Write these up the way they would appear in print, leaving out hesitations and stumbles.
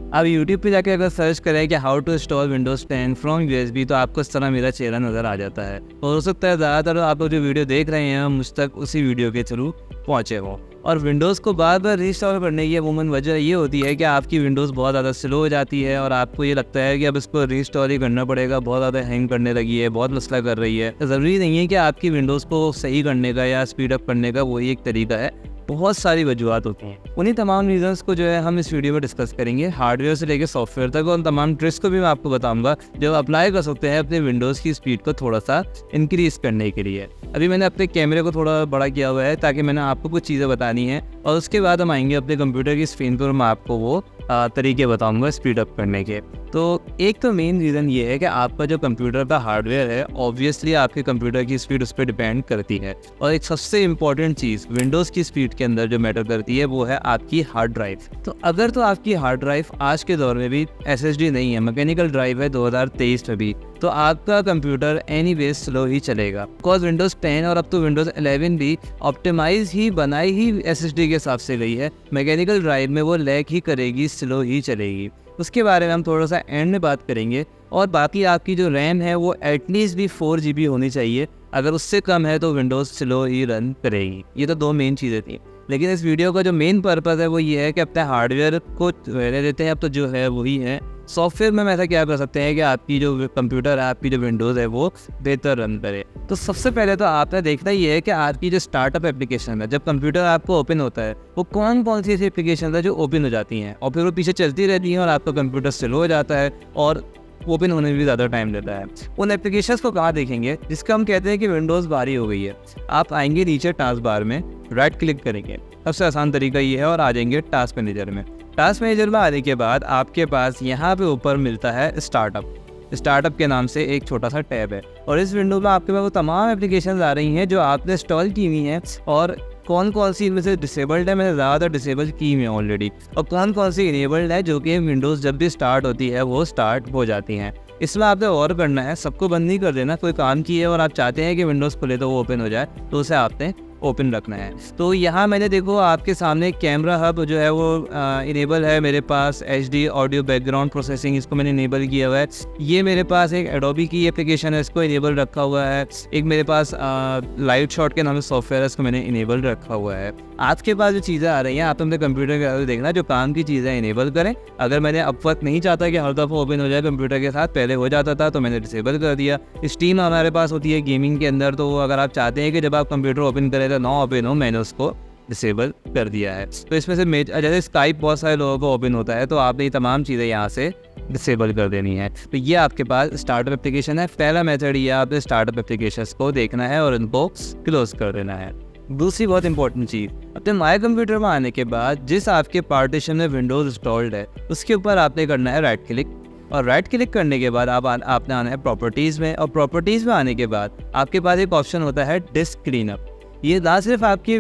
आप यूट्यूब पे जाके अगर सर्च करें कि how to install Windows 10 from USB तो आपको इस तरह मेरा चेहरा नज़र आ जाता है। और हो सकता है ज़्यादातर आप लोग जो वीडियो देख रहे हैं मुझ तक उसी वीडियो के थ्रू पहुँचे हों। और विंडोज़ को बार बार रीइंस्टॉल करने की अमूमन वजह ये होती है कि आपकी विंडोज़ बहुत ज़्यादा स्लो हो जाती है और आपको ये लगता है कि अब इसको रीइंस्टॉल ही करना पड़ेगा, बहुत ज़्यादा हैंग करने लगी है, बहुत मसला कर रही है। ज़रूरी नहीं है कि आपकी विंडोज़ को सही करने का या स्पीड अप करने का वही एक तरीका है, बहुत सारी वजूहत होती हैं। उन्हीं तमाम रीज़न्स को जो है हम इस वीडियो में डिस्कस करेंगे, हार्डवेयर से लेकर सॉफ्टवेयर तक, और उन तमाम ट्रिक्स को भी मैं आपको बताऊंगा जो अप्लाई कर सकते हैं अपने विंडोज़ की स्पीड को थोड़ा सा इंक्रीज़ करने के लिए। अभी मैंने अपने कैमरे को थोड़ा बड़ा किया हुआ है ताकि मैंने आपको कुछ चीज़ें बतानी हैं और उसके बाद हम आएंगे अपने कंप्यूटर की स्क्रीन पर, मैं आपको वो तरीके बताऊंगा स्पीड अप करने के। तो एक तो मेन रीज़न ये है कि आपका जो कंप्यूटर का हार्डवेयर है ऑब्वियसली आपके कंप्यूटर की स्पीड उस पर डिपेंड करती है। और एक सबसे इम्पॉर्टेंट चीज़ विंडोज़ की स्पीड के अंदर जो मैटर करती है वो है आपकी हार्ड ड्राइव। तो अगर तो आपकी हार्ड ड्राइव आज के दौर में भी SSD नहीं है, मैकेनिकल ड्राइव है 2023 में भी, तो आपका कंप्यूटर एनीवेज स्लो ही चलेगा। बिकॉज विंडोज़ 10 और अब तो विंडोज़ 11 भी ऑप्टिमाइज ही बनाई ही SSD के हिसाब से गई है। मैकेनिकल ड्राइव में वो लैग ही करेगी, स्लो ही चलेगी। उसके बारे में हम थोड़ा सा एंड में बात करेंगे। और बाकी आपकी जो रैम है वो एटलीस्ट भी 4 GB होनी चाहिए, अगर उससे कम है तो विंडोज़ स्लो ही रन करेगी। ये तो दो मेन चीज़ें थी। लेकिन इस वीडियो का जो मेन पर्पज़ है वो ये है कि अपने हार्डवेयर को रहने देते हैं, अब तो जो है वही है। सॉफ्टवेयर में हम ऐसा क्या कर सकते हैं कि आपकी जो कंप्यूटर है, आपकी जो विंडोज़ है वो बेहतर रन करे। तो सबसे पहले तो आपने देखना ही है कि आपकी जो स्टार्टअप एप्लीकेशन है, जब कंप्यूटर आपको ओपन होता है वो कौन कौन सी ऐसी एप्लीकेशन है जो ओपन हो जाती हैं और फिर वो पीछे चलती रहती हैं और आपका कंप्यूटर स्लो हो जाता है और ओपन होने में भी ज़्यादा टाइम लेता है। उन एप्लीकेशंस को कहाँ देखेंगे जिसका हम कहते हैं कि विंडोज़ भारी हो गई है। आप आएंगे नीचे टास्क बार में, राइट क्लिक करेंगे, सबसे आसान तरीका ये है, और आ जाएंगे टास्क मैनेजर में। टास्क मैनेजर में आने के बाद आपके पास यहाँ पे ऊपर मिलता है स्टार्टअप के नाम से एक छोटा सा टैब है और इस विंडो में आपके पास वो तमाम एप्लीकेशन आ रही हैं जो आपने इंस्टॉल की हुई हैं और कौन कौन सी इनमें से डिसेबल्ड है, मैंने ज़्यादातर डिसेबल की हुई है ऑलरेडी, और कौन कौन सी इनेबल्ड है जो कि विंडोज़ जब भी स्टार्ट होती है वो स्टार्ट हो जाती हैं। इसमें आपने और करना है, सबको बंद नहीं कर देना। कोई काम की है और आप चाहते हैं कि विंडोज़ खुले तो वो ओपन हो जाए तो उसे आपने ओपन रखना है। तो यहाँ मैंने देखो आपके सामने कैमरा हब जो है वो इनेबल है मेरे पास, HD ऑडियो बैकग्राउंड प्रोसेसिंग इसको मैंने इनेबल किया हुआ है। ये मेरे पास एक एडोबी की एप्लीकेशन है, इसको इनेबल रखा हुआ है। एक मेरे पास लाइट शॉट के नाम से सॉफ्टवेयर है, इसको मैंने इनेबल रखा हुआ है। आपके पास जो चीज़ें आ रही हैं आप अपने कंप्यूटर के अंदर देखना, जो काम की चीज़ें इनेबल करें। अगर मैंने अब वक्त नहीं चाहता कि हर दफ़ा ओपन हो जाए कंप्यूटर के साथ, पहले हो जाता था तो मैंने डिसेबल कर दिया। स्टीम हमारे पास होती है गेमिंग के अंदर, तो अगर आप चाहते हैं कि जब आप कंप्यूटर ओपन करें तो ना ओपन हो, मैंने उसको डिसेबल कर दिया है। तो इसमें से जैसे स्काइप बहुत सारे लोगों को ओपन होता है तो आपने ये तमाम चीज़ें यहाँ से डिसेबल कर देनी है। तो ये आपके पास स्टार्टअप एप्लीकेशन है। पहला मेथड ये आपने स्टार्टअप एप्लीकेशंस को देखना है और उनको क्लोज कर देना है। दूसरी बहुत इंपॉर्टेंट चीज़, अपने माय कंप्यूटर में आने के बाद जिस आपके पार्टीशन में विंडोज़ इंस्टॉल्ड है उसके ऊपर आपने करना है राइट क्लिक, और राइट क्लिक करने के बाद आपने आना है प्रॉपर्टीज़ में, और प्रॉपर्टीज़ में आने के बाद आपके पास एक ऑप्शन होता है डिस्क क्लीनअप। ये ना सिर्फ आपकी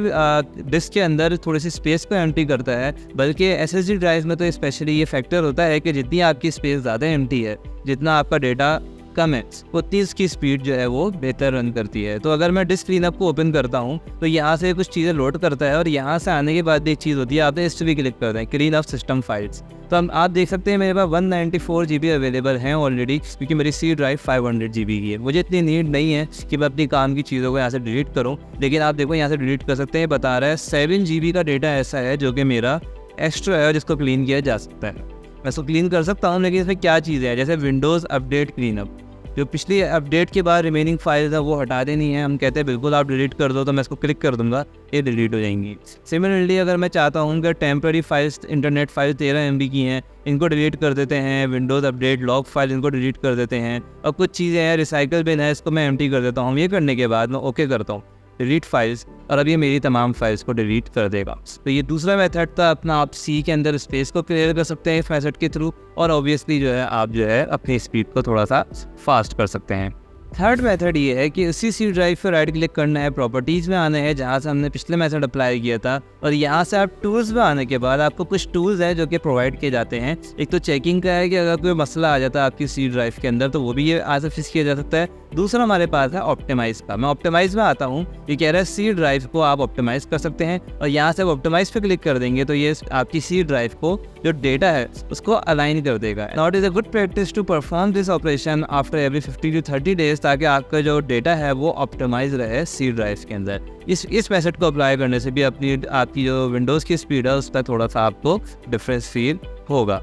डिस्क के अंदर थोड़ी सी स्पेस को एम्प्टी करता है, बल्कि SSD ड्राइव में तो स्पेशली ये फैक्टर होता है कि जितनी आपकी स्पेस ज़्यादा एम्प्टी है, जितना आपका डेटा कम है, उतनी इसकी स्पीड जो है वो बेहतर रन करती है। तो अगर मैं डिस्क क्लीनअप को ओपन करता हूँ तो यहाँ से कुछ चीज़ें लोड करता है और यहाँ से आने के बाद एक चीज़ होती है, आपने इस पर क्लिक करना है क्लीन अप सिस्टम फाइल्स। तो आप देख सकते हैं मेरे पास 194 GB अवेलेबल हैं ऑलरेडी, क्योंकि मेरी C ड्राइव 500 GB की है। मुझे इतनी नीड नहीं है कि मैं अपनी काम की चीज़ों को यहाँ से डिलीट करूँ, लेकिन आप देखो यहाँ से डिलीट कर सकते हैं। बता रहा है 7 GB का डेटा ऐसा है जो कि मेरा एक्स्ट्रा है जिसको क्लीन किया जा सकता है। मैं इसको क्लीन कर सकता हूँ, लेकिन इसमें क्या चीज़ है, जैसे विंडोज़ अपडेट क्लीनअप, जो पिछली अपडेट के बाद रिमेनिंग फाइल्स है वो हटा देनी है। हम कहते हैं बिल्कुल आप डिलीट कर दो, तो मैं इसको क्लिक कर दूंगा, ये डिलीट हो जाएंगी। सिमिलरली अगर मैं चाहता हूँ कि temporary files, internet files 13 MB की हैं, इनको डिलीट कर देते हैं। विंडोज़ अपडेट लॉग फाइल इनको डिलीट कर देते हैं। और कुछ चीज़ें हैं, रिसाइकल बिन है, इसको मैं एम्प्टी कर देता हूँ। ये करने के बाद मैं ओके करता हूँ, डिलीट फाइल्स, और अब ये मेरी तमाम फाइल्स को डिलीट कर देगा। तो ये दूसरा मेथड था अपना, आप C के अंदर स्पेस को क्लियर कर सकते हैं इस मेथड के थ्रू, और ऑब्वियसली जो है आप जो है अपनी स्पीड को थोड़ा सा फास्ट कर सकते हैं। थर्ड मेथड ये है कि उसी C ड्राइव पर राइट क्लिक करना है, प्रॉपर्टीज़ में आना है जहाँ से हमने पिछले मेथड अप्लाई किया था, और यहाँ से आप टूल्स में आने के बाद आपको कुछ टूल्स हैं जो कि प्रोवाइड किए जाते हैं। एक तो चेकिंग का है कि अगर कोई मसला आ जाता है आपकी C ड्राइव के अंदर तो वो भी ये आज से फिक्स किया जा सकता है। दूसरा हमारे पास है ऑप्टिमाइज का। मैं ऑप्टिमाइज में आता हूँ, ये कह रहा है सी ड्राइव को आप ऑप्टिमाइज कर सकते हैं और यहाँ से ऑप्टिमाइज पे क्लिक कर देंगे तो ये आपकी सी ड्राइव को जो डेटा है उसको अलाइन कर देगा। Not is a good practice to perform this operation after every 50 to 30 days, ताकि आपका जो डेटा है वो ऑप्टिमाइज रहे सी ड्राइव के अंदर। इस मेथड को अप्लाई करने से भी आपकी जो विंडोज़ की स्पीड है उसका थोड़ा सा आपको डिफरेंस फील होगा।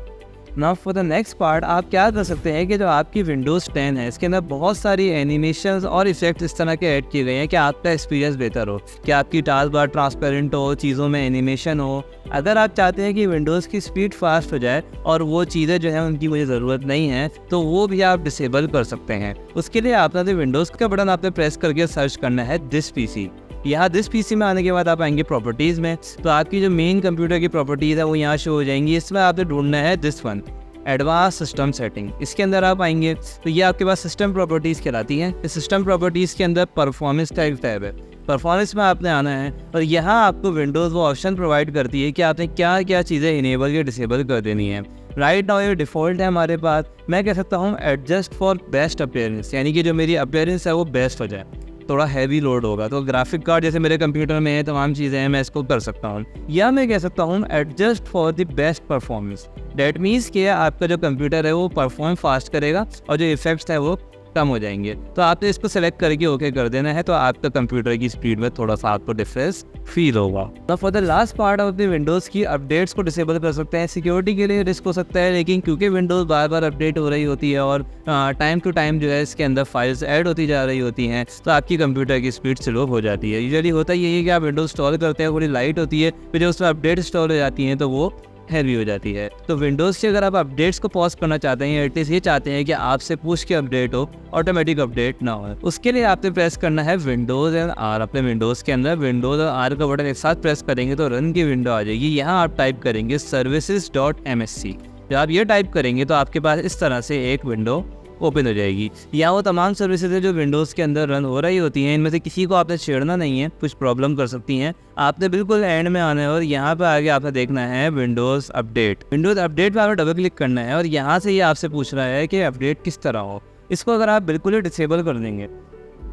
Now for the next part आप क्या कर सकते हैं कि जो आपकी विंडोज़ 10 है इसके अंदर बहुत सारी एनिमेशंस और इफेक्ट्स इस तरह के ऐड किए गए हैं कि आपका एक्सपीरियंस बेहतर हो, कि आपकी टास्क बार ट्रांसपेरेंट हो, चीज़ों में एनिमेशन हो। अगर आप चाहते हैं कि विंडोज़ की स्पीड फास्ट हो जाए और वो चीज़ें जो हैं उनकी मुझे ज़रूरत नहीं है, तो वो भी आप डिसेबल कर सकते हैं। उसके लिए आपने विंडोज़ का बटन आपने प्रेस करके सर्च करना है दिस पीसी। यहाँ दिस पीसी में आने के बाद आप आएंगे प्रॉपर्टीज़ में, तो आपकी जो मेन कंप्यूटर की प्रॉपर्टीज़ है वो यहाँ शो हो जाएंगी। इसमें आपने ढूंढना है this one, advance system setting. इसके अंदर आप आएंगे तो ये आपके पास सिस्टम प्रॉपर्टीज़ कहलाती हैं। इस सिस्टम प्रॉपर्टीज़ के अंदर परफॉर्मेंस का एक टैब है, परफॉर्मेंस में आपने आना है और यहाँ आपको विंडोज़ वो ऑप्शन प्रोवाइड करती है कि आपने क्या क्या चीज़ें इनेबल या डिसेबल कर देनी है। राइट नाउ ये डिफ़ॉल्ट है हमारे पास। मैं कह सकता हूँ एडजस्ट फॉर बेस्ट अपीयरेंस, यानी कि जो मेरी अपीयरेंस है वो बेस्ट हो जाए, थोड़ा हैवी लोड होगा तो ग्राफिक कार्ड जैसे मेरे कंप्यूटर में है तमाम चीज़ें हैं मैं इसको कर सकता हूँ। या मैं कह सकता हूँ adjust for the best performance. That means कि आपका जो कंप्यूटर है वो परफॉर्म फास्ट करेगा और जो इफेक्ट्स है वो कम हो जाएंगे। तो आपने इसको सेलेक्ट करके ओके कर देना है, तो आपका कंप्यूटर की स्पीड में थोड़ा सा आपको डिफरेंस फील होगा। तो for the last part of the Windows की अपडेट्स को डिसेबल कर सकते हैं। सिक्योरिटी के लिए रिस्क हो सकता है, लेकिन क्योंकि विंडोज़ बार बार अपडेट हो रही होती है और टाइम टू टाइम जो है इसके अंदर फाइल्स ऐड होती जा रही होती हैं, तो आपकी कंप्यूटर की स्पीड स्लो हो जाती है। यूजुअली होता यही है कि आप विंडोज़ इंस्टॉल करते हैं, थोड़ी लाइट होती है, फिर जब उसमें अपडेट इंस्टॉल हो जाती हैं तो वो हैवी हो जाती है। तो विंडोज़ से अगर आप अपडेट्स को पॉज करना चाहते हैं, एटलीस्ट ये चाहते हैं कि आपसे पूछ के अपडेट हो, ऑटोमेटिक अपडेट ना हो, उसके लिए आपने प्रेस करना है विंडोज़ एंड आर। अपने विंडोज़ के अंदर विंडोज़ और आर का बटन एक साथ प्रेस करेंगे तो रन की विंडो आ जाएगी। यहाँ आप टाइप करेंगे services.msc। जब आप ये टाइप करेंगे तो आपके पास इस तरह से एक विंडो ओपन हो जाएगी। यहाँ वो तमाम सर्विसेज है जो विंडोज़ के अंदर रन हो रही होती हैं, इनमें से किसी को आपने छेड़ना नहीं है, कुछ प्रॉब्लम कर सकती हैं। आपने बिल्कुल एंड में आना है और यहाँ पे आगे आपने देखना है विंडोज़ अपडेट। विंडोज़ अपडेट पे आपने डबल क्लिक करना है और यहाँ से ये आपसे पूछ रहा है कि अपडेट किस तरह हो। इसको अगर आप बिल्कुल ही डिसेबल कर देंगे,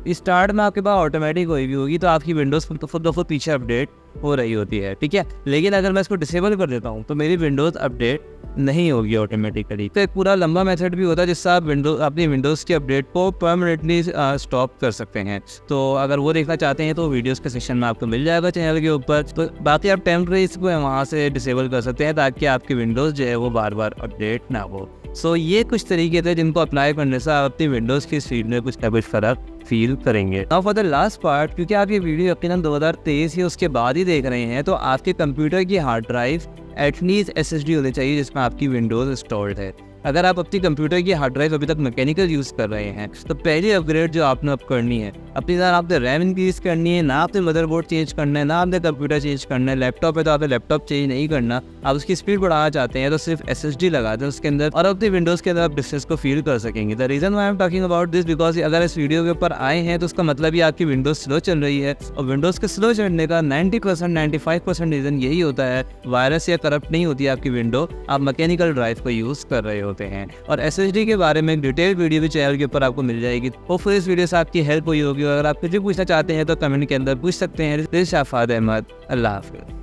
स्टार्ट में आपके पास ऑटोमेटिक कोई भी होगी तो आपकी विंडोज़ खुद पीछे अपडेट हो रही होती है, ठीक है। लेकिन अगर मैं इसको डिसेबल कर देता हूँ तो मेरी विंडोज़ अपडेट नहीं होगी ऑटोमेटिकली। तो एक पूरा लंबा मेथड भी होता है जिससे आप अपनी विंडोज़ की अपडेट को परमानेंटली स्टॉप कर सकते हैं। तो अगर वो देखना चाहते हैं तो वीडियोज़ के सेक्शन में आपको मिल जाएगा चैनल के ऊपर। तो बाकी आप टेम्परेरी इसको वहाँ से डिसेबल कर सकते हैं ताकि आपकी विंडोज़ जो है वो बार बार अपडेट ना हो। सो ये कुछ तरीके थे जिनको अप्लाई करने से आप अपनी विंडोज़ की स्पीड में कुछ ना कुछ फ़र्क फील करेंगे। Now for the last part, क्योंकि आप ये वीडियो यकीनन 2023 या उसके बाद ही देख रहे हैं, तो आपके कंप्यूटर की हार्ड ड्राइव एटलीस्ट SSD होनी चाहिए जिसमें आपकी विंडोज़ इंस्टॉल्ड है। अगर आप अपनी कंप्यूटर की हार्ड ड्राइव अभी तक मैकेनिकल यूज़ कर रहे हैं तो पहली अपग्रेड जो आपने अब करनी है, अपनी तरह आपने रैम इंक्रीज़ करनी है, ना आपने मदरबोर्ड चेंज करना है, ना आपने कंप्यूटर चेंज करना है। लैपटॉप है तो आपने लैपटॉप चेंज नहीं करना, आप उसकी स्पीड बढ़ाना चाहते हैं तो सिर्फ SSD लगा दें उसके अंदर और अपनी विंडोज़ के अंदर आप डिफरेंस को फील कर सकेंगे। The reason I am talking about this because अगर इस वीडियो के ऊपर आए हैं तो उसका मतलब ही आपकी विंडोज़ स्लो चल रही है, और विंडोज़ के स्लो चलने का 90% 95% रीज़न यही होता है वायरस या करप्ट नहीं होती है आपकी विंडो, आप मैकेनिकल ड्राइव को यूज़ कर रहे होते हैं। और SSD के बारे में एक डिटेल वीडियो भी चैनल के ऊपर आपको मिल जाएगी। होपफुली इस वीडियो से आपकी हेल्प हुई होगी। अगर आप कुछ भी पूछना चाहते हैं तो कमेंट के अंदर पूछ सकते हैं। दिस शाफाद अहमद, अल्लाह हाफ़िज़।